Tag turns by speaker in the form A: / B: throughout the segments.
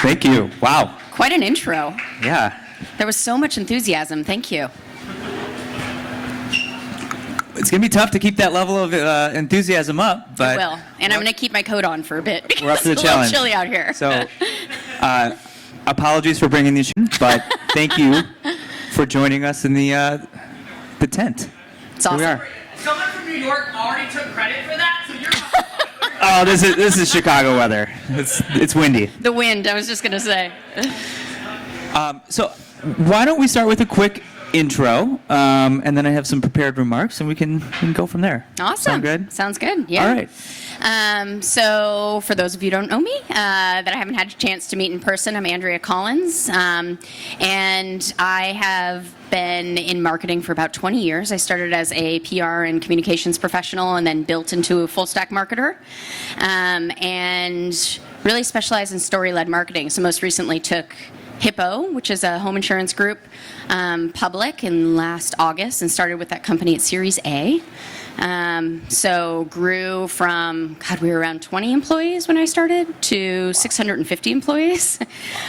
A: Thank you. Wow.
B: Quite an intro.
A: Yeah.
B: There was so much enthusiasm. Thank you.
A: It's going to be tough to keep that level of enthusiasm up, but...
B: It will. And I'm going to keep my coat on for a bit.
A: We're up to the
B: it's
A: challenge.
B: a little chilly out here.
A: So, apologies for bringing these, but thank you for joining us in the tent.
B: It's awesome.
A: Here we are.
C: Someone from New York already took credit for that, so you're...
A: Oh, this is Chicago weather. It's windy.
B: The wind, I was just going to say.
A: So why don't we start with a quick intro, and then I have some prepared remarks, and we can go from there.
B: Awesome.
A: Sound good?
B: Sounds good, yeah.
A: All right.
B: So for those of you who don't know me, that I haven't had a chance to meet in person, I'm Andrea Collins, and I have been in marketing for about 20 years. I started as a PR and communications professional and then built into a full-stack marketer, and really specialized in story-led marketing. So most recently took Hippo, which is a home insurance group, public in last August, and started with that company at Series A. So grew from, we were around 20 employees when I started to 650 employees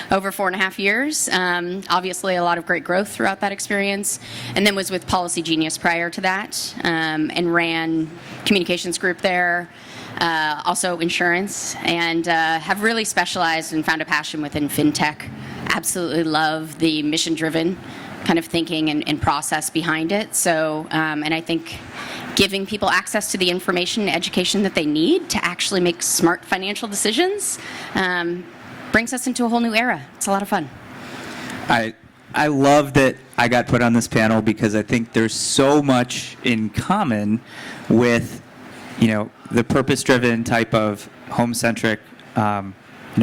B: over 4.5 years. Obviously a lot of great growth throughout that experience. And then was with Policy Genius prior to that, and ran communications group there, also insurance, and have really specialized and found a passion within fintech. Absolutely love the mission-driven kind of thinking and process behind it. So, and I think giving people access to the information and education that they need to actually make smart financial decisions brings us into a whole new era. It's a lot of fun.
A: I love that I got put on this panel because I think there's so much in common with, the purpose-driven type of home-centric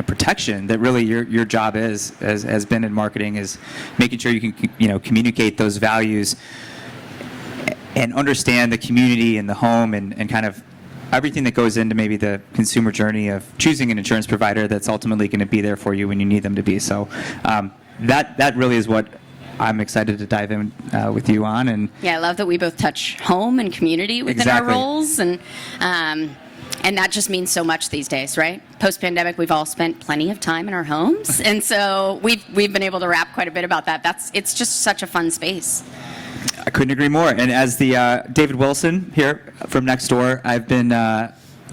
A: protection that really your job has been in marketing, is making sure you can communicate those values and understand the community and the home and kind of everything that goes into maybe the consumer journey of choosing an insurance provider that's ultimately going to be there for you when you need them to be. So that really is what I'm excited to dive in with you on. And
B: yeah, I love that we both touch home and community within
A: exactly.
B: our roles, and that just means so much these days, right? Post-pandemic, we've all spent plenty of time in our homes, and so we've been able to rap quite a bit about that. It's just such a fun space.
A: I couldn't agree more. And as the David Wilson here from Nextdoor, I've been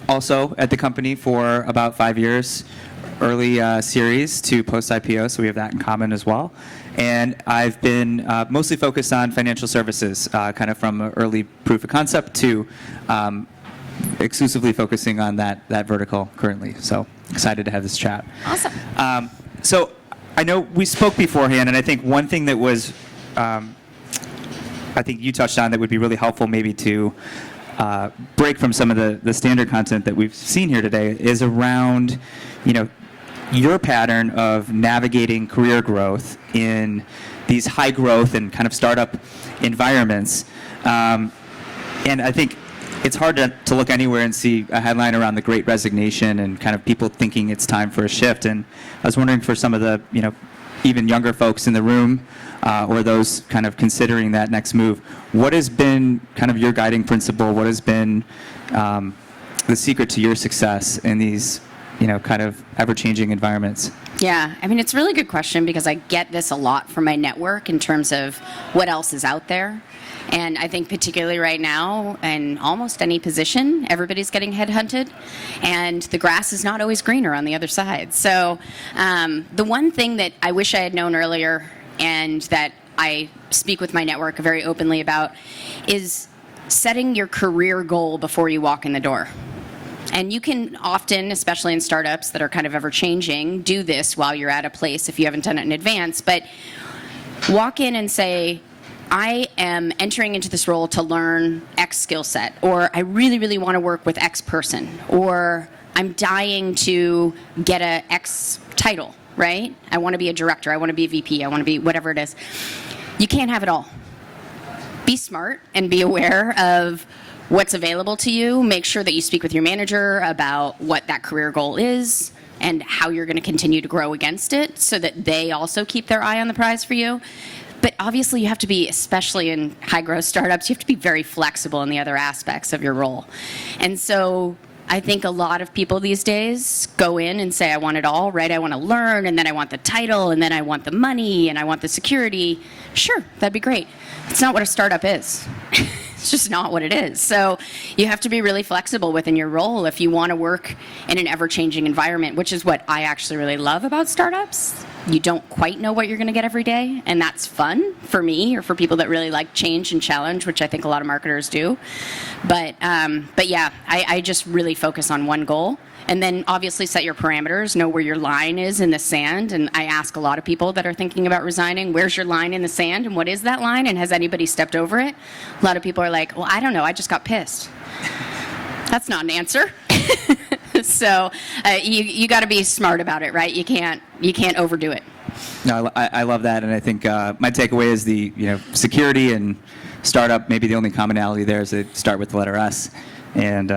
A: also at the company for about 5 years, early series to post-IPO, so we have that in common as well. And I've been mostly focused on financial services, kind of from early proof of concept to exclusively focusing on that vertical currently. So excited to have this chat.
B: Awesome.
A: So I know we spoke beforehand, and I think one thing that was, I think you touched on that would be really helpful maybe to break from some of the standard content that we've seen here today is around, your pattern of navigating career growth in these high growth and kind of startup environments. And I think it's hard to look anywhere and see a headline around the Great Resignation and kind of people thinking it's time for a shift. And I was wondering for some of the, even younger folks in the room or those kind of considering that next move, what has been kind of your guiding principle? What has been the secret to your success in these, kind of ever-changing environments?
B: Yeah, it's a really good question because I get this a lot from my network in terms of what else is out there. And I think particularly right now, in almost any position, everybody's getting headhunted, and the grass is not always greener on the other side. So the one thing that I wish I had known earlier and that I speak with my network very openly about is setting your career goal before you walk in the door. And you can often, especially in startups that are kind of ever-changing, do this while you're at a place if you haven't done it in advance. But walk in and say, I am entering into this role to learn X skill set, or I really, really want to work with X person, or I'm dying to get a X title, right? I want to be a director, I want to be a VP, I want to be whatever it is. You can't have it all. Be smart and be aware of what's available to you. Make sure that you speak with your manager about what that career goal is and how you're going to continue to grow against it so that they also keep their eye on the prize for you. But obviously you have to be, especially in high growth startups, you have to be very flexible in the other aspects of your role. And so I think a lot of people these days go in and say, I want it all, right? I want to learn, and then I want the title, and then I want the money, and I want the security. Sure, that'd be great. It's not what a startup is. It's just not what it is. So you have to be really flexible within your role if you want to work in an ever-changing environment, which is what I actually really love about startups. You don't quite know what you're going to get every day, and that's fun for me or for people that really like change and challenge, which I think a lot of marketers do. But yeah, I just really focus on one goal. And then obviously set your parameters, know where your line is in the sand. And I ask a lot of people that are thinking about resigning, where's your line in the sand and what is that line and has anybody stepped over it? A lot of people are like, well, I don't know, I just got pissed. That's not an answer. So you got to be smart about it, right? You can't overdo it.
A: No, I love that, and I think my takeaway is the security and startup. Maybe the only commonality there is they start with the letter S, and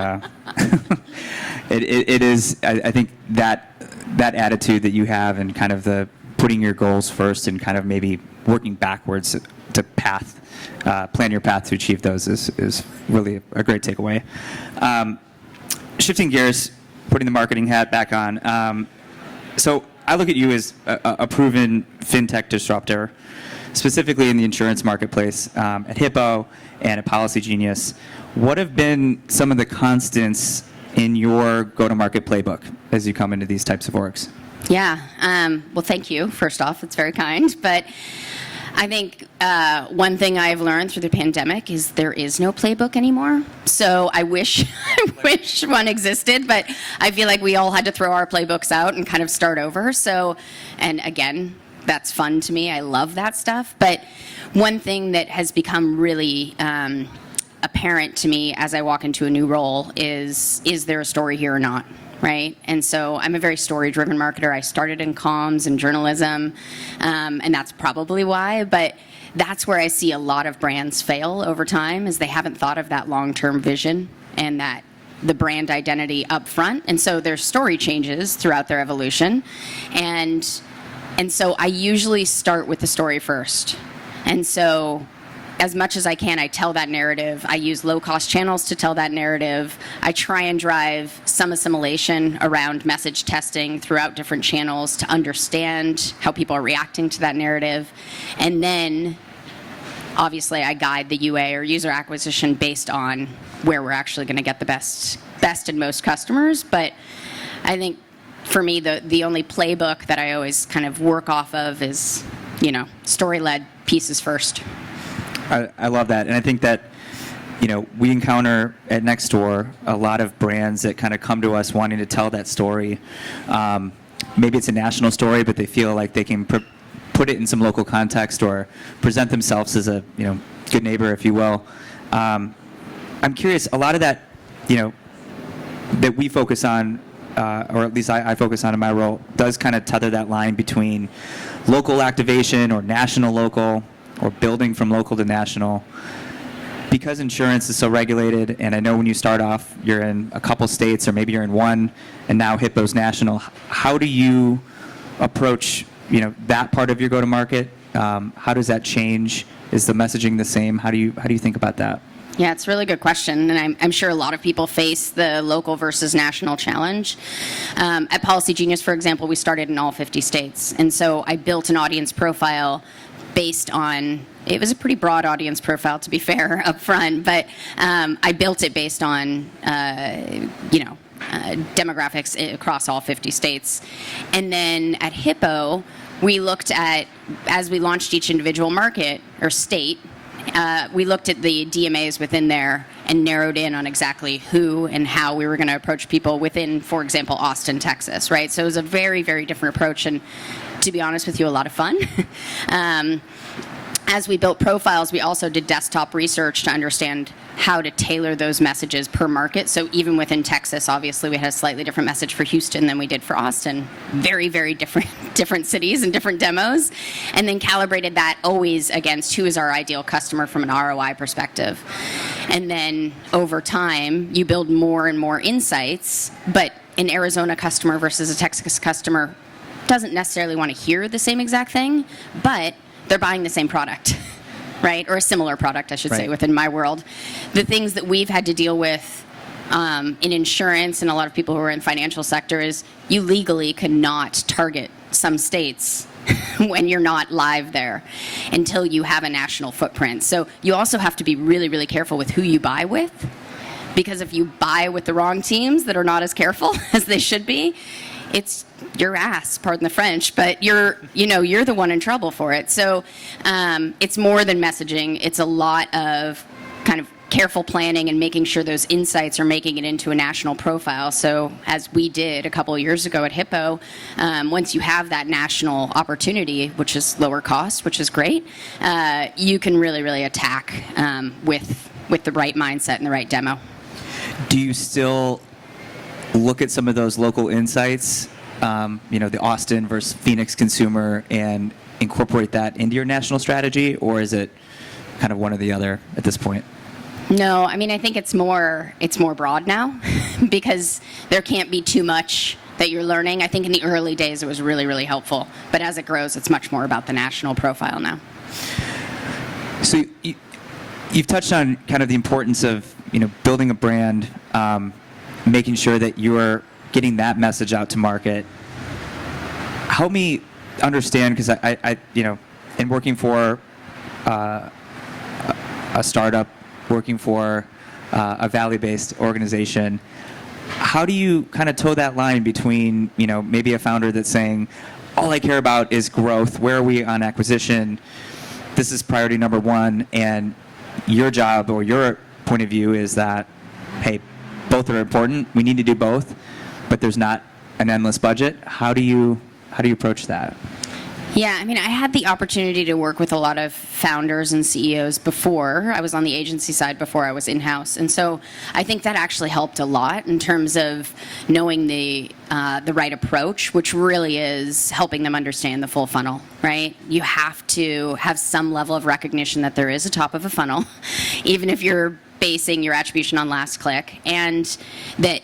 A: it is. I think that attitude that you have, and kind of the putting your goals first, and kind of maybe working backwards to plan your path to achieve those is really a great takeaway. Shifting gears, putting the marketing hat back on. So I look at you as a proven fintech disruptor, specifically in the insurance marketplace at Hippo and at Policy Genius. What have been some of the constants in your go-to-market playbook as you come into these types of orgs?
B: Yeah. Well, thank you, first off. It's very kind. But I think one thing I've learned through the pandemic is there is no playbook anymore. So I wish one existed, but I feel like we all had to throw our playbooks out and kind of start over. So, and again, that's fun to me. I love that stuff. But one thing that has become really apparent to me as I walk into a new role is there a story here or not? Right? And so I'm a very story-driven marketer. I started in comms and journalism, and that's probably why. But that's where I see a lot of brands fail over time, is they haven't thought of that long-term vision and that the brand identity up front. And so their story changes throughout their evolution. And so I usually start with the story first. And so as much as I can, I tell that narrative. I use low-cost channels to tell that narrative. I try and drive some assimilation around message testing throughout different channels to understand how people are reacting to that narrative. And then, obviously, I guide the UA or user acquisition based on where we're actually going to get the best and most customers. But I think, for me, the only playbook that I always kind of work off of is, story-led pieces first.
A: I love that, and I think that we encounter at Nextdoor a lot of brands that kind of come to us wanting to tell that story. Maybe it's a national story, but they feel like they can put it in some local context or present themselves as a good neighbor, if you will. I'm curious. A lot of that that we focus on, or at least I focus on in my role, does kind of tether that line between local activation or national local, or building from local to national. Because insurance is so regulated, and I know when you start off, you're in a couple states, or maybe you're in one, and now Hippo's national. How do you approach, that part of your go-to-market? How does that change? Is the messaging the same? How do you think about that?
B: Yeah, it's a really good question, and I'm sure a lot of people face the local versus national challenge. At Policy Genius, for example, we started in all 50 states, and so I built an audience profile based on, it was a pretty broad audience profile, to be fair, up front, but I built it based on, demographics across all 50 states. And then at Hippo, we looked at, as we launched each individual market or state, we looked at the DMAs within there and narrowed in on exactly who and how we were going to approach people within, for example, Austin, Texas, right? So it was a very, very different approach, and to be honest with you, a lot of fun. As we built profiles, we also did desktop research to understand how to tailor those messages per market. So even within Texas, obviously, we had a slightly different message for Houston than we did for Austin. Very, very different cities and different demos. And then calibrated that always against who is our ideal customer from an ROI perspective. And then over time, you build more and more insights. But an Arizona customer versus a Texas customer doesn't necessarily want to hear the same exact thing, but they're buying the same product, right? Or a similar product, I should say, within my world. The things that we've had to deal with in insurance and a lot of people who are in financial sector is you legally cannot target some states when you're not live there until you have a national footprint. So you also have to be really, really careful with who you buy with, because if you buy with the wrong teams that are not as careful as they should be, it's your ass, pardon the French, but you're the one in trouble for it. So it's more than messaging. It's a lot of kind of careful planning and making sure those insights are making it into a national profile. So as we did a couple of years ago at Hippo, once you have that national opportunity, which is lower cost, which is great, you can really, really attack with the right mindset and the right demo.
A: Do you still look at some of those local insights, the Austin versus Phoenix consumer, and incorporate that into your national strategy, or is it kind of one or the other at this point?
B: No, I mean, I think it's more broad now because there can't be too much that you're learning. I think in the early days it was really, really helpful, but as it grows, it's much more about the national profile now.
A: So you've touched on kind of the importance of building a brand, making sure that you're getting that message out to market. Help me understand, because I in working for a startup, working for a Valley-based organization, how do you kind of toe that line between, maybe a founder that's saying, all I care about is growth, where are we on acquisition, this is priority number one, and your job or your point of view is that, hey, both are important, we need to do both, but there's not an endless budget. How do you approach that?
B: Yeah, I mean, I had the opportunity to work with a lot of founders and CEOs before. I was on the agency side before I was in-house. And so I think that actually helped a lot in terms of knowing the right approach, which really is helping them understand the full funnel, right? You have to have some level of recognition that there is a top of a funnel, even if you're basing your attribution on last click, and that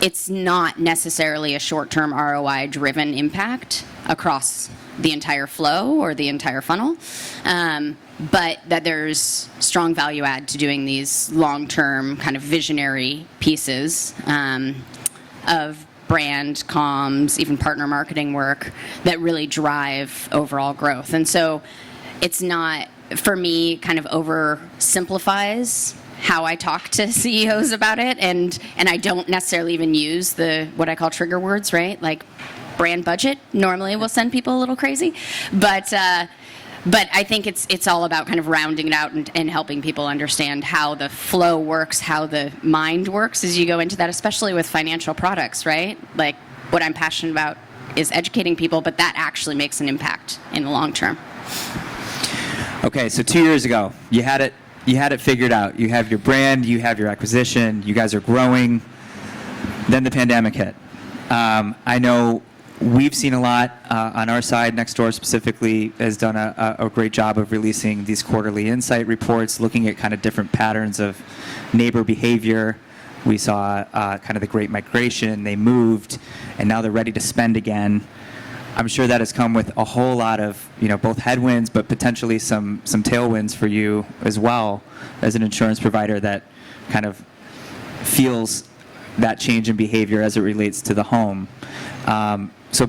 B: it's not necessarily a short-term ROI-driven impact across the entire flow or the entire funnel, but that there's strong value add to doing these long-term kind of visionary pieces of brand, comms, even partner marketing work that really drive overall growth. And so it's not, for me, kind of oversimplifies how I talk to CEOs about it, and I don't necessarily even use what I call trigger words, right? Like brand budget normally will send people a little crazy, but I think it's all about kind of rounding it out and helping people understand how the flow works, how the mind works as you go into that, especially with financial products, right? Like what I'm passionate about is educating people, but that actually makes an impact in the long term.
A: Okay, so 2 years ago, you had it figured out. You have your brand, you have your acquisition, you guys are growing. Then the pandemic hit. I know we've seen a lot on our side. Nextdoor specifically has done a great job of releasing these quarterly insight reports, looking at kind of different patterns of neighbor behavior. We saw kind of the great migration. They moved, and now they're ready to spend again. I'm sure that has come with a whole lot of, both headwinds, but potentially some tailwinds for you as well as an insurance provider that kind of feels that change in behavior as it relates to the home. So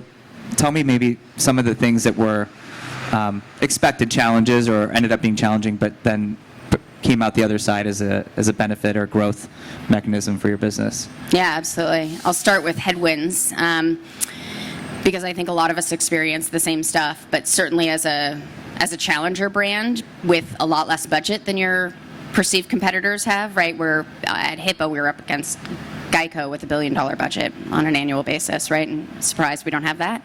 A: tell me maybe some of the things that were expected challenges or ended up being challenging, but then came out the other side as a benefit or growth mechanism for your business.
B: Yeah, absolutely. I'll start with headwinds. Because I think a lot of us experience the same stuff, but certainly as a challenger brand with a lot less budget than your perceived competitors have, right? We're at Hippo, we were up against Geico with $1 billion budget on an annual basis, right? And surprised we don't have that.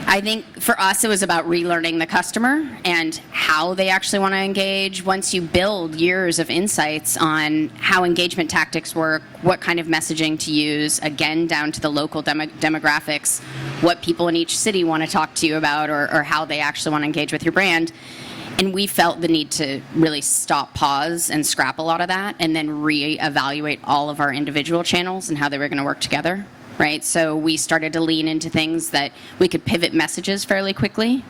B: I think for us it was about relearning the customer and how they actually want to engage. Once you build years of insights on how engagement tactics work, what kind of messaging to use, again, down to the local demographics, what people in each city want to talk to you about or how they actually want to engage with your brand. And we felt the need to really stop, pause, and scrap a lot of that and then reevaluate all of our individual channels and how they were going to work together. Right, so we started to lean into things that we could pivot messages fairly quickly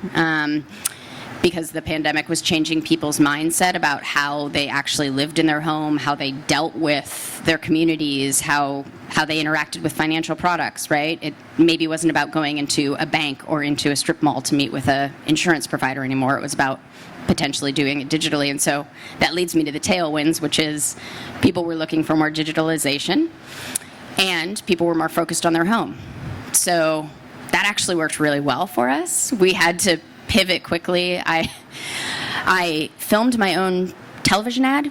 B: because the pandemic was changing people's mindset about how they actually lived in their home, how they dealt with their communities, how they interacted with financial products, right? It maybe wasn't about going into a bank or into a strip mall to meet with an insurance provider anymore. It was about potentially doing it digitally. And so that leads me to the tailwinds, which is people were looking for more digitalization and people were more focused on their home. So that actually worked really well for us. We had to pivot quickly. I filmed my own television ad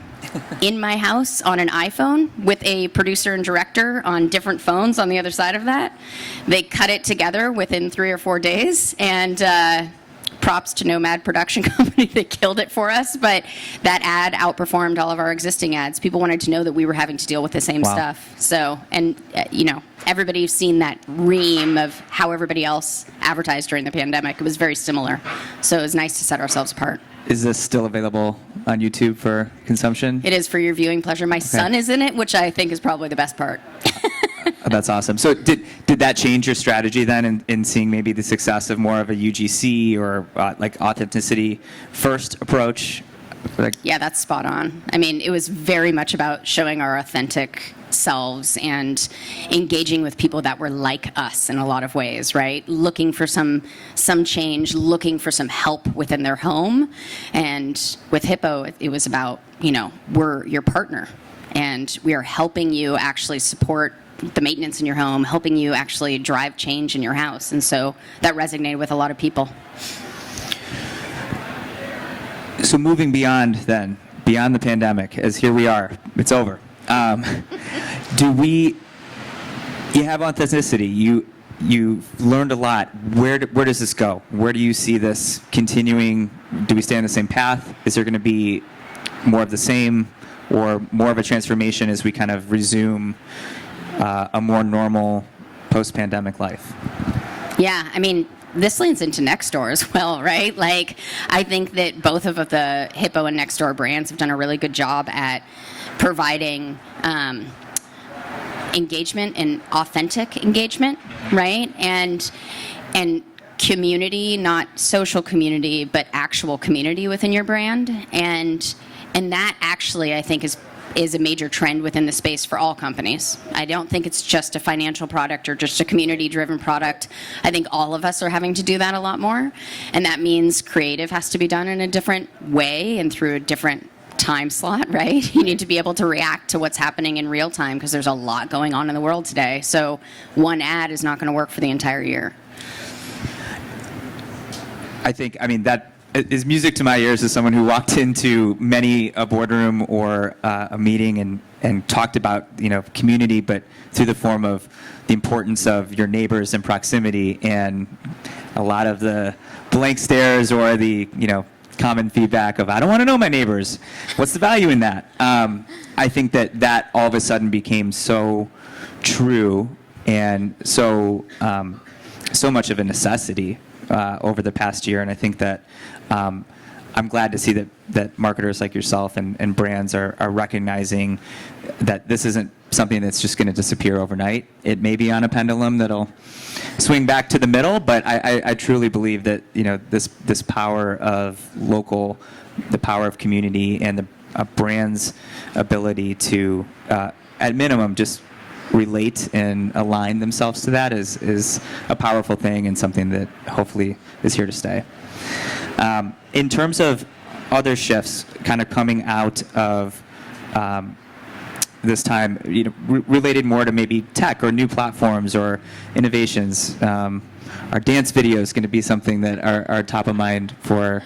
B: in my house on an iPhone with a producer and director on different phones on the other side of that. They cut it together within 3 or 4 days, and props to Nomad Production Company. They killed it for us, but that ad outperformed all of our existing ads. People wanted to know that we were having to deal with the same stuff. So, and everybody's seen that ream of how everybody else advertised during the pandemic. It was very similar. So it was nice to set ourselves apart.
A: Is this still available on YouTube for consumption?
B: It is for your viewing pleasure. My son is in it, which I think is probably the best part.
A: That's awesome. So did that change your strategy then in seeing maybe the success of more of a UGC or like authenticity first approach?
B: Yeah, that's spot on. I mean, it was very much about showing our authentic selves and engaging with people that were like us in a lot of ways, right? Looking for some change, looking for some help within their home. And with Hippo, it was about, we're your partner and we are helping you actually support the maintenance in your home, helping you actually drive change in your house. And so that resonated with a lot of people.
A: So moving beyond the pandemic, as here we are, it's over. You have authenticity. You've learned a lot. Where does this go? Where do you see this continuing? Do we stay on the same path? Is there going to be more of the same or more of a transformation as we kind of resume a more normal post-pandemic life?
B: Yeah, I mean, this leans into Nextdoor as well, right? Like, I think that both of the Hippo and Nextdoor brands have done a really good job at providing engagement and authentic engagement, right? And community, not social community, but actual community within your brand. And that actually, I think, is a major trend within the space for all companies. I don't think it's just a financial product or just a community-driven product. I think all of us are having to do that a lot more, and that means creative has to be done in a different way and through a different time slot, right? You need to be able to react to what's happening in real time because there's a lot going on in the world today. So one ad is not going to work for the entire year.
A: I mean, that is music to my ears as someone who walked into many a boardroom or a meeting and talked about community, but through the form of the importance of your neighbors and proximity, and a lot of the blank stares or the common feedback of I don't want to know my neighbors. What's the value in that? I think that all of a sudden became so true and so much of a necessity over the past year, and I think that I'm glad to see that marketers like yourself and brands are recognizing that this isn't something that's just going to disappear overnight. It may be on a pendulum that'll swing back to the middle, but I truly believe that this power of local, the power of community, and the brand's ability to, at minimum, just relate and align themselves to that is a powerful thing and something that hopefully is here to stay. In terms of other shifts kind of coming out of this time, related more to maybe tech or new platforms or innovations, our dance video is going to be something that are top of mind for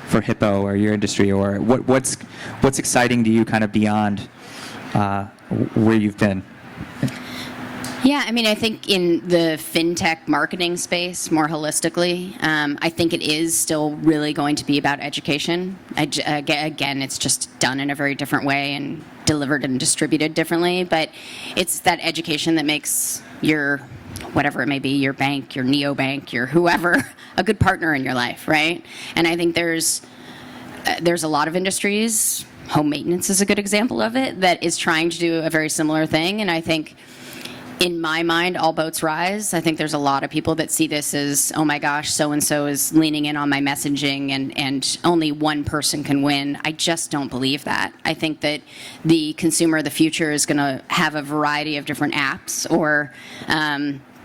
A: Hippo or your industry, or what's exciting to you kind of beyond where you've been?
B: Yeah, I mean, I think in the fintech marketing space, more holistically, I think it is still really going to be about education. Again, it's just done in a very different way and delivered and distributed differently, but it's that education that makes your, whatever it may be, your bank, your neobank, your whoever, a good partner in your life, right? And I think there's a lot of industries, home maintenance is a good example of it, that is trying to do a very similar thing, and I think in my mind, all boats rise. I think there's a lot of people that see this as, oh my gosh, so-and-so is leaning in on my messaging and only one person can win. I just don't believe that. I think that the consumer of the future is going to have a variety of different apps or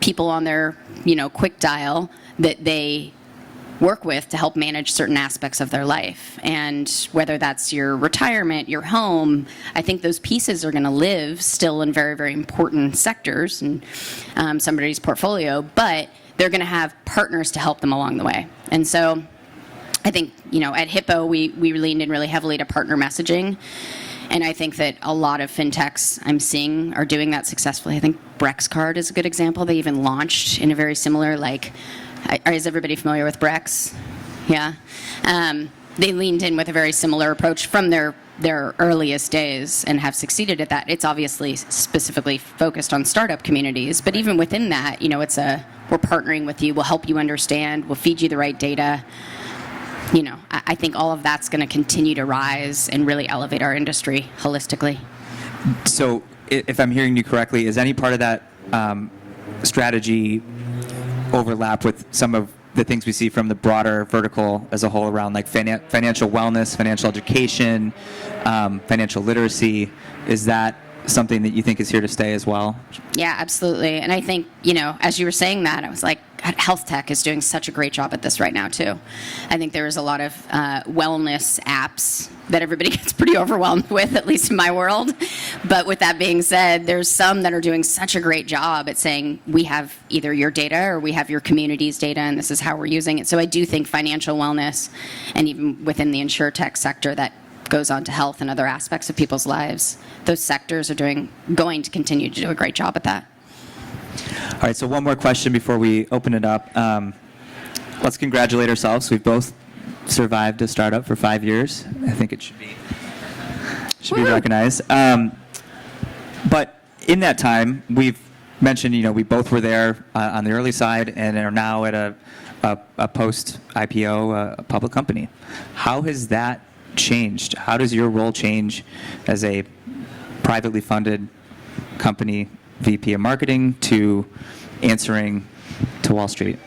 B: people on their, quick dial that they work with to help manage certain aspects of their life. And whether that's your retirement, your home, I think those pieces are going to live still in very, very important sectors in somebody's portfolio, but they're going to have partners to help them along the way. And so I think, at Hippo, we leaned in really heavily to partner messaging. And I think that a lot of fintechs I'm seeing are doing that successfully. I think Brex Card is a good example. They even launched in a very similar, is everybody familiar with Brex? Yeah. They leaned in with a very similar approach from their earliest days and have succeeded at that. It's obviously specifically focused on startup communities, but even within that, it's we're partnering with you, we'll help you understand, we'll feed you the right data. I think all of that's going to continue to rise and really elevate our industry holistically.
A: So if I'm hearing you correctly, is any part of that strategy overlap with some of the things we see from the broader vertical as a whole around like financial wellness, financial education, financial literacy? Is that something that you think is here to stay as well?
B: Yeah, absolutely. And I think, as you were saying that, I was like, God, health tech is doing such a great job at this right now, too. I think there is a lot of wellness apps that everybody gets pretty overwhelmed with, at least in my world. But with that being said, there's some that are doing such a great job at saying, we have either your data or we have your community's data, and this is how we're using it. So I do think financial wellness, and even within the insurtech sector that goes on to health and other aspects of people's lives, those sectors are going to continue to do a great job at that.
A: All right, so one more question before we open it up. Let's congratulate ourselves. We've both survived a startup for 5 years. I think it should be recognized. But in that time, we've mentioned, we both were there on the early side and are now at a post-IPO, a public company. How has that changed? How does your role change as a privately funded company VP of marketing to answering to Wall Street?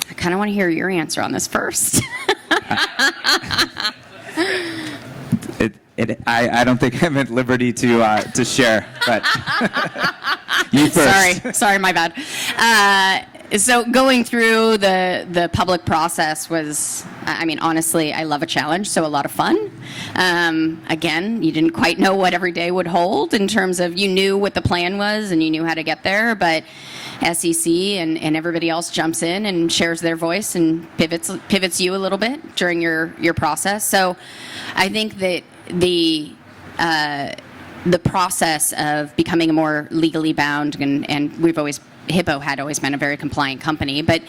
B: I kind of want to hear your answer on this first.
A: I don't think I'm at liberty to share, but you first.
B: Sorry, my bad. So going through the public process was, honestly, I love a challenge, so a lot of fun. Again, you didn't quite know what every day would hold in terms of you knew what the plan was and you knew how to get there, but SEC and everybody else jumps in and shares their voice and pivots you a little bit during your process. So I think that the process of becoming a more legally bound, and Hippo had always been a very compliant company, but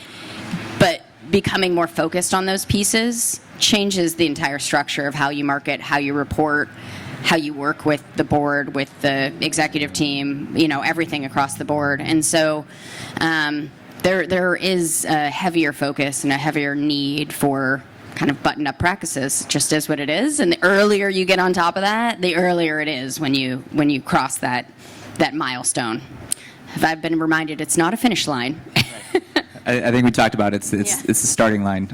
B: becoming more focused on those pieces changes the entire structure of how you market, how you report, how you work with the board, with the executive team, everything across the board. And so there is a heavier focus and a heavier need for kind of buttoned up practices, just is what it is. And the earlier you get on top of that, the earlier it is when you cross that milestone. I've been reminded it's not a finish line.
A: I think we talked about it. It's the starting line.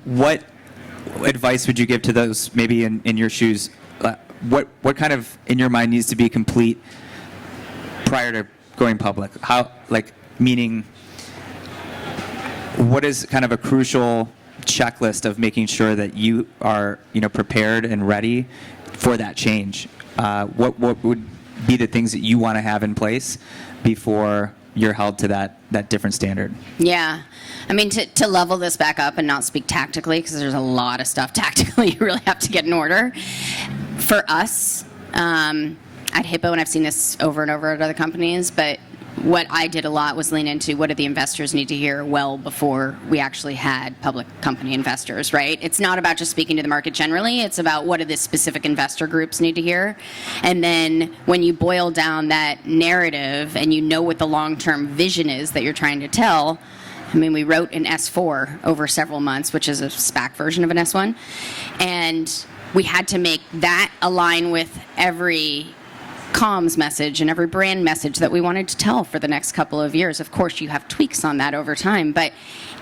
A: What advice would you give to those maybe in your shoes? What kind of in your mind needs to be complete prior to going public? Meaning, what is kind of a crucial checklist of making sure that you are prepared and ready for that change? What would be the things that you want to have in place before you're held to that different standard?
B: Yeah. To level this back up and not speak tactically, because there's a lot of stuff tactically you really have to get in order. For us, at Hippo, and I've seen this over and over at other companies, but what I did a lot was lean into what do the investors need to hear well before we actually had public company investors, right? It's not about just speaking to the market generally. It's about what do the specific investor groups need to hear. And then when you boil down that narrative and you know what the long-term vision is that you're trying to tell, we wrote an S4 over several months, which is a SPAC version of an S1. And we had to make that align with every comms message and every brand message that we wanted to tell for the next couple of years. Of course, you have tweaks on that over time, but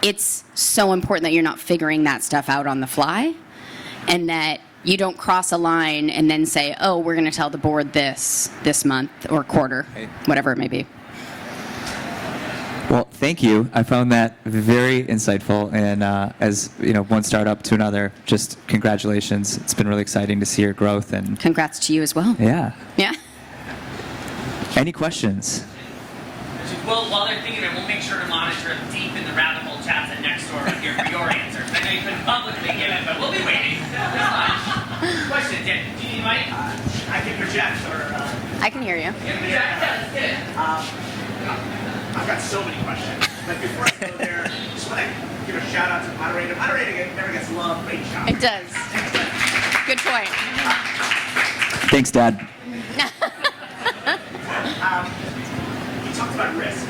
B: it's so important that you're not figuring that stuff out on the fly, and that you don't cross a line and then say, oh, we're going to tell the board this month or quarter, whatever it may be.
A: Well, thank you. I found that very insightful, and as one startup to another, just congratulations. It's been really exciting to see your growth, and
B: Congrats to you as well.
A: yeah.
B: Yeah.
A: Any questions?
C: Well, while they're thinking of it, we'll make sure to monitor deep in the rabbit hole chats at Nextdoor here for your answers. I know you couldn't publicly give it, but we'll be waiting. Question, Dan, do you need a mic? I can project, or...
B: I can hear you.
C: Yeah, let's get it.
D: I've got so many questions, but before I go there, just want to give a shout out to the moderator. Moderating never gets love. Great job.
B: It does. Good point.
A: Thanks, Dad.
D: You talked about risk,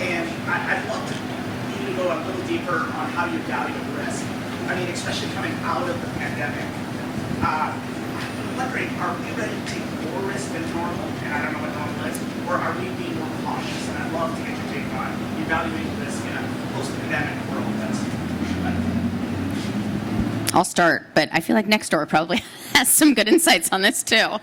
D: and I'd love you to go a little deeper on how you value risk. I mean, especially coming out of the pandemic. I'm wondering, are we ready to take more risk than normal? And I don't know what normal is. Or are we being more cautious? And I'd love to get your take on evaluating risk in a post-pandemic world.
B: I'll start, but I feel like Nextdoor probably has some good insights on this too.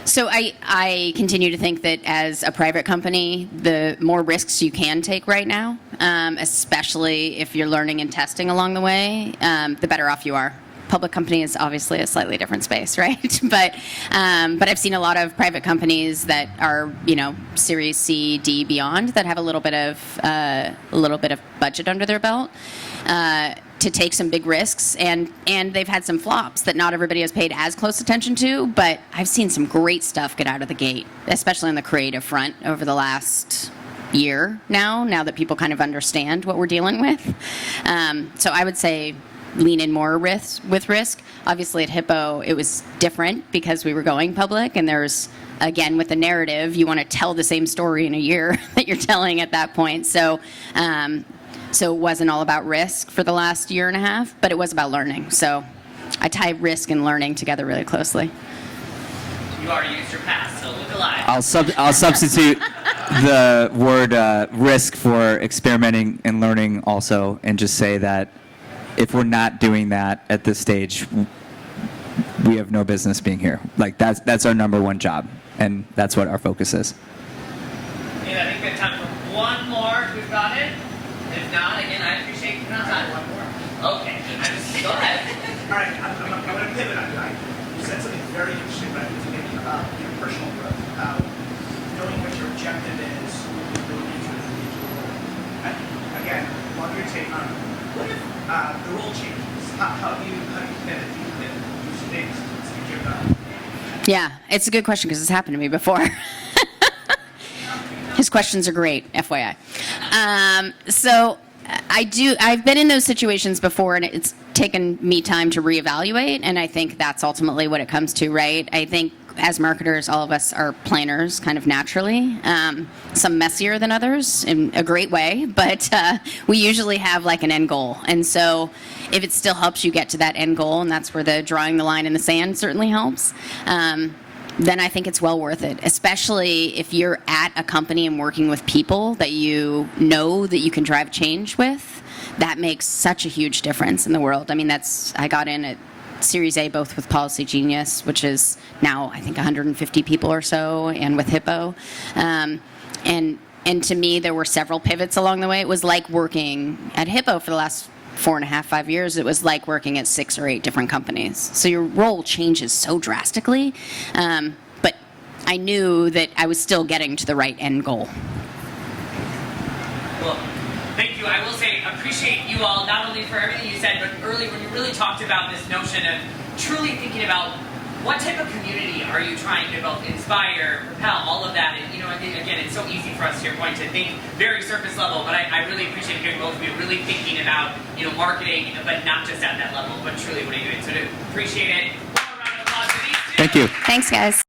B: So I continue to think that as a private company, the more risks you can take right now, especially if you're learning and testing along the way, the better off you are. Public company is obviously a slightly different space, right? But I've seen a lot of private companies that are, Series C, D, beyond, that have a little bit of budget under their belt to take some big risks, and they've had some flops that not everybody has paid as close attention to. But I've seen some great stuff get out of the gate, especially on the creative front over the last year now that people kind of understand what we're dealing with. So I would say lean in more with risk. Obviously at Hippo, it was different because we were going public, and there's, again, with the narrative, you want to tell the same story in a year that you're telling at that point. So it wasn't all about risk for the last year and a half, but it was about learning. So I tie risk and learning together really closely.
C: You already used your pass, so look alive.
A: I'll substitute the word risk for experimenting and learning also, and just say that if we're not doing that at this stage, we have no business being here. Like that's our number one job, and that's what our focus is.
C: And I think we have time for one more if we've got it. If not, again, I appreciate you not time. One more. Okay, go ahead.
D: All right, I'm going to pivot on that. You said something very interesting about thinking about your personal growth, knowing what your objective is, what you're building into an individual role. Again, love your take on what if the role changes. How do you pivot? Do you pivot? Use things to give that?
B: Yeah, it's a good question because it's happened to me before. His questions are great, FYI. So I've been in those situations before, and it's taken me time to reevaluate, and I think that's ultimately what it comes to, right? I think as marketers, all of us are planners kind of naturally, some messier than others in a great way, but we usually have like an end goal. And so if it still helps you get to that end goal, and that's where the drawing the line in the sand certainly helps, then I think it's well worth it, especially if you're at a company and working with people that you know that you can drive change with. That makes such a huge difference in the world. I mean, I got in at Series A both with Policy Genius, which is now I think 150 people or so, and with Hippo. And to me, there were several pivots along the way. It was like working at Hippo for the last 4.5, 5 years. It was like working at 6 or 8 different companies. So your role changes so drastically. But I knew that I was still getting to the right end goal.
C: Well, thank you. I will say, appreciate you all, not only for everything you said, but early when you really talked about this notion of truly thinking about what type of community are you trying to both inspire, propel, all of that. And, again, it's so easy for us, to your point, to think very surface level, but I really appreciate hearing both of you really thinking about, marketing, but not just at that level, but truly what are you doing. So to appreciate it. One round of applause for these two.
A: Thank you.
B: Thanks, guys.